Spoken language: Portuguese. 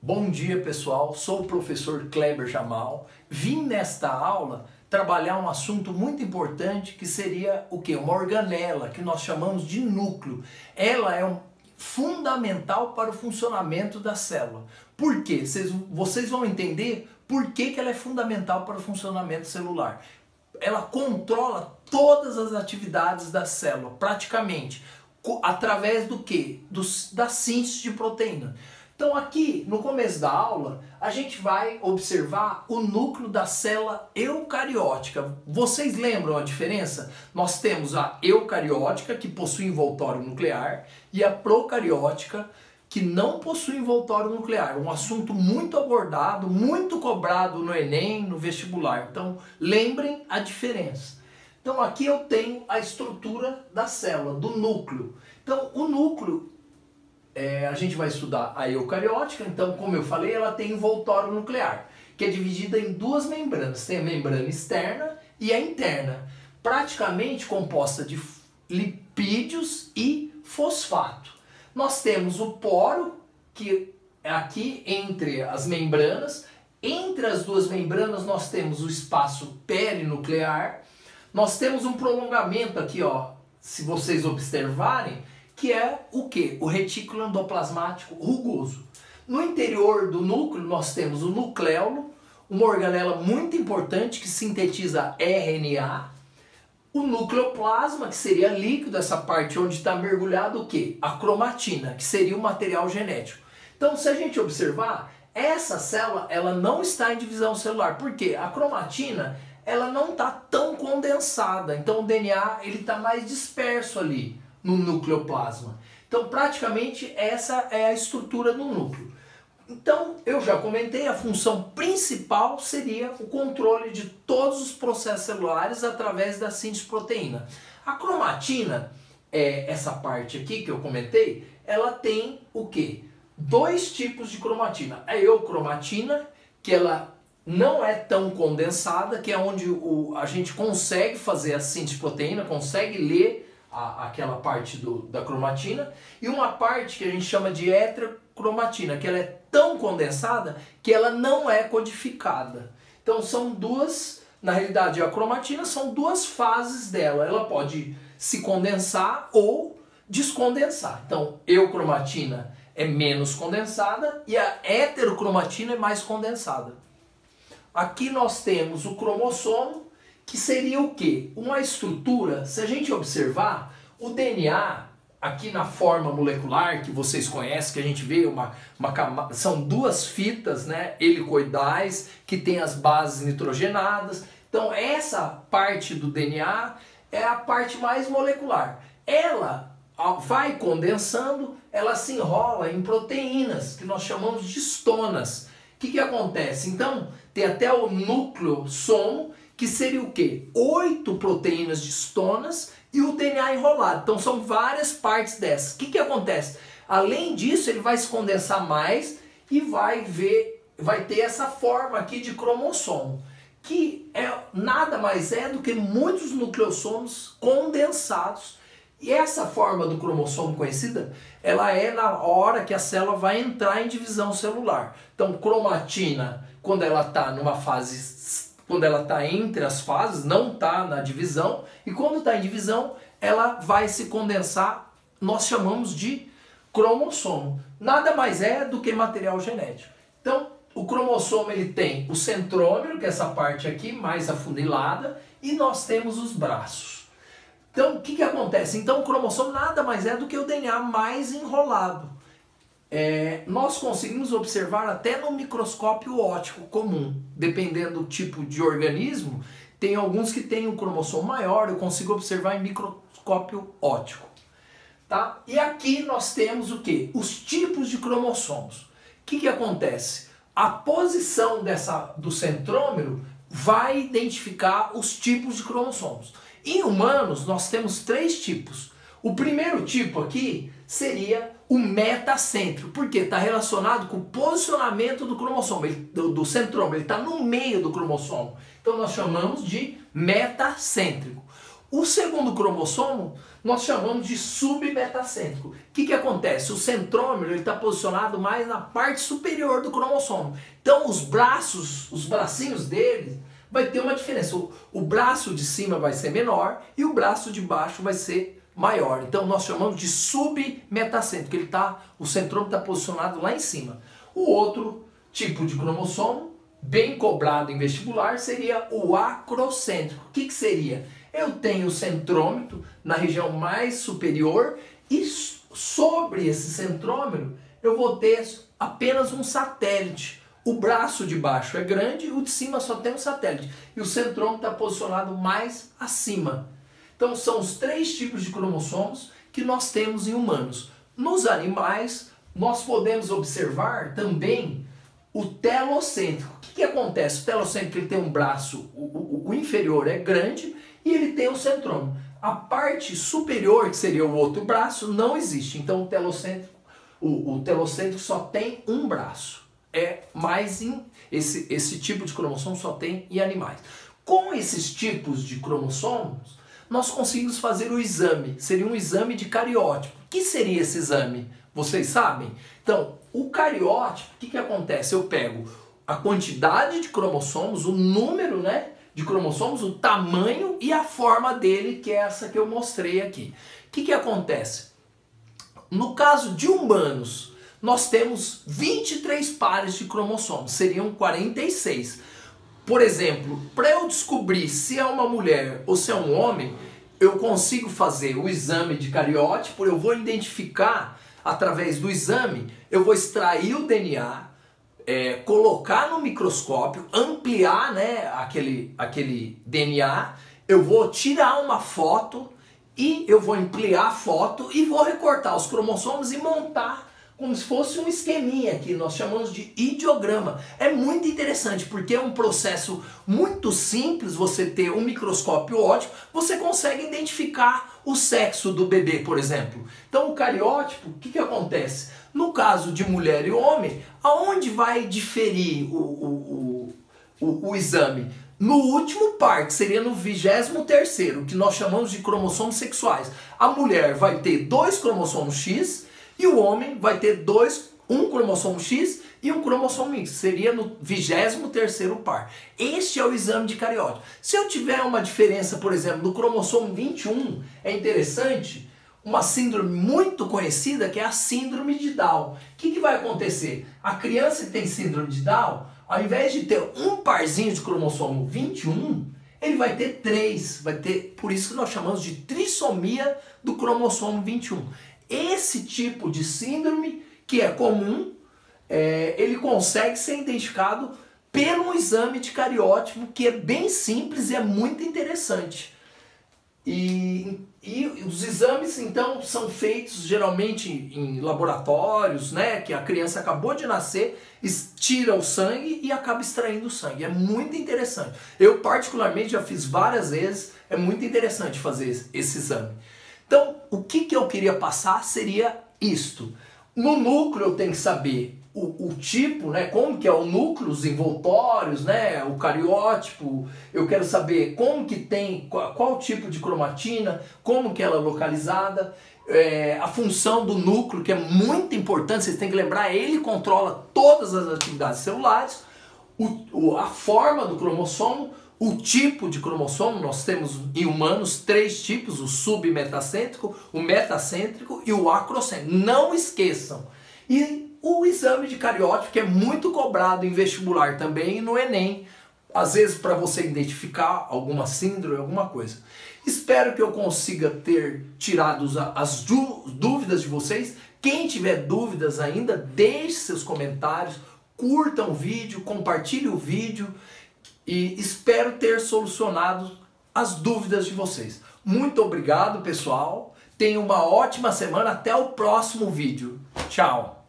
Bom dia, pessoal. Sou o professor Kleber Jamal. Vim nesta aula trabalhar um assunto muito importante que seria o quê? Uma organela, que nós chamamos de núcleo. Ela é fundamental para o funcionamento da célula. Por quê? Vocês vão entender por que ela é fundamental para o funcionamento celular. Ela controla todas as atividades da célula, praticamente, através do quê? Da síntese de proteína. Então aqui, no começo da aula, a gente vai observar o núcleo da célula eucariótica. Vocês lembram a diferença? Nós temos a eucariótica, que possui envoltório nuclear, e a procariótica, que não possui envoltório nuclear. Um assunto muito abordado, muito cobrado no Enem, no vestibular. Então, lembrem a diferença. Então aqui eu tenho a estrutura da célula, do núcleo. Então o núcleo, a gente vai estudar a eucariótica. Então, como eu falei, ela tem envoltório nuclear, que é dividida em duas membranas. Tem a membrana externa e a interna, praticamente composta de lipídios e fosfato. Nós temos o poro, que é aqui entre as membranas. Entre as duas membranas nós temos o espaço perinuclear. Nós temos um prolongamento aqui, ó, se vocês observarem, que é o que? O retículo endoplasmático rugoso. No interior do núcleo nós temos o nucleolo, uma organela muito importante que sintetiza RNA. O nucleoplasma, que seria líquido, essa parte onde está mergulhado o que? A cromatina, que seria o material genético. Então, se a gente observar, essa célula ela não está em divisão celular. Por quê? A cromatina ela não está tão condensada. Então o DNA ele está mais disperso ali no nucleoplasma. Então praticamente essa é a estrutura do núcleo. Então eu já comentei, a função principal seria o controle de todos os processos celulares através da síntese de proteína. A cromatina, essa parte aqui que eu comentei, ela tem o quê? Dois tipos de cromatina. A eucromatina, que ela não é tão condensada, que é onde a gente consegue fazer a síntese de proteína, consegue ler aquela parte da cromatina, e uma parte que a gente chama de heterocromatina, que ela é tão condensada que ela não é codificada. Então são duas, na realidade a cromatina são duas fases dela, ela pode se condensar ou descondensar. Então eucromatina é menos condensada e a heterocromatina é mais condensada. Aqui nós temos o cromossomo, que seria o quê? Uma estrutura, se a gente observar, o DNA, aqui na forma molecular, que vocês conhecem, que a gente vê, são duas fitas, né, helicoidais, que tem as bases nitrogenadas. Então essa parte do DNA é a parte mais molecular. Ela vai condensando, ela se enrola em proteínas, que nós chamamos de histonas. O que acontece? Então, tem até o nucleossomo, que seria o quê? 8 proteínas de histonas e o DNA enrolado. Então, são várias partes dessas. O que acontece? Além disso, ele vai se condensar mais e vai ter essa forma aqui de cromossomo, que nada mais é do que muitos nucleossomos condensados. E essa forma do cromossomo conhecida, ela é na hora que a célula vai entrar em divisão celular. Então, cromatina, quando ela está numa fase, quando ela está entre as fases, não está na divisão, e quando está em divisão, ela vai se condensar, nós chamamos de cromossomo. Nada mais é do que material genético. Então, o cromossomo ele tem o centrômero, que é essa parte aqui, mais afunilada, e nós temos os braços. Então, o que acontece? Então, o cromossomo nada mais é do que o DNA mais enrolado. Nós conseguimos observar até no microscópio óptico comum. Dependendo do tipo de organismo, tem alguns que têm um cromossomo maior, eu consigo observar em microscópio óptico. Tá? E aqui nós temos o quê? Os tipos de cromossomos. O que acontece? A posição do centrômero vai identificar os tipos de cromossomos. Em humanos, nós temos 3 tipos. O primeiro tipo aqui seria o metacêntrico, porque está relacionado com o posicionamento do cromossomo, do centrômero, ele está no meio do cromossomo. Então nós chamamos de metacêntrico. O segundo cromossomo nós chamamos de submetacêntrico. O que acontece? O centrômero está posicionado mais na parte superior do cromossomo. Então os bracinhos dele vai ter uma diferença. O braço de cima vai ser menor e o braço de baixo vai ser maior. Então nós chamamos de submetacêntrico. O centrômero está posicionado lá em cima. O outro tipo de cromossomo, bem cobrado em vestibular, seria o acrocêntrico. O que seria? Eu tenho o centrômero na região mais superior e sobre esse centrômero eu vou ter apenas um satélite. O braço de baixo é grande e o de cima só tem um satélite. E o centrômero está posicionado mais acima. Então são os 3 tipos de cromossomos que nós temos em humanos. Nos animais, nós podemos observar também o telocêntrico. O que acontece? O telocêntrico ele tem um braço, o inferior é grande e ele tem o centrômero. A parte superior, que seria o outro braço, não existe. Então o telocêntrico só tem um braço. Esse tipo de cromossomo só tem em animais. Com esses tipos de cromossomos, nós conseguimos fazer o exame. Seria um exame de cariótipo. O que seria esse exame? Vocês sabem? Então, o cariótipo, o que acontece? Eu pego a quantidade de cromossomos, o número, né, de cromossomos, o tamanho e a forma dele, que é essa que eu mostrei aqui. O que acontece? No caso de humanos, nós temos 23 pares de cromossomos, seriam 46. Por exemplo, para eu descobrir se é uma mulher ou se é um homem, eu consigo fazer o exame de cariótipo, eu vou identificar através do exame, eu vou extrair o DNA, colocar no microscópio, ampliar, né, aquele DNA, eu vou tirar uma foto e eu vou ampliar a foto e vou recortar os cromossomos e montar como se fosse um esqueminha que nós chamamos de ideograma. É muito interessante porque é um processo muito simples. Você ter um microscópio óptico, você consegue identificar o sexo do bebê, por exemplo. Então o cariótipo, o que acontece? No caso de mulher e homem, aonde vai diferir o exame? No último par, que seria no 23º, que nós chamamos de cromossomos sexuais. A mulher vai ter 2 cromossomos X e o homem vai ter um cromossomo X e um cromossomo Y. Seria no 23º par. Este é o exame de cariótipo. Se eu tiver uma diferença, por exemplo, no cromossomo 21, é interessante, uma síndrome muito conhecida que é a síndrome de Down. O que vai acontecer? A criança que tem síndrome de Down, ao invés de ter um parzinho de cromossomo 21, ele vai ter 3. Por isso que nós chamamos de trissomia do cromossomo 21. Esse tipo de síndrome, que é comum, ele consegue ser identificado pelo exame de cariótipo, que é bem simples e é muito interessante. E os exames, então, são feitos geralmente em laboratórios, né, que a criança acabou de nascer, tira o sangue e acaba extraindo o sangue. É muito interessante. Eu, particularmente, já fiz várias vezes, é muito interessante fazer esse exame. Então, o que eu queria passar seria isto. No núcleo eu tenho que saber o tipo, né, como que é o núcleo, os envoltórios, né, o cariótipo. Eu quero saber como que tem, qual tipo de cromatina, como que ela é localizada, a função do núcleo, que é muito importante, vocês têm que lembrar, ele controla todas as atividades celulares, a forma do cromossomo, o tipo de cromossomo. Nós temos em humanos 3 tipos, o submetacêntrico, o metacêntrico e o acrocêntrico. Não esqueçam. E o exame de cariótipo, que é muito cobrado em vestibular também e no Enem, às vezes para você identificar alguma síndrome, alguma coisa. Espero que eu consiga ter tirado as dúvidas de vocês. Quem tiver dúvidas ainda, deixe seus comentários, curtam o vídeo, compartilhe o vídeo. E espero ter solucionado as dúvidas de vocês. Muito obrigado, pessoal. Tenham uma ótima semana. Até o próximo vídeo. Tchau.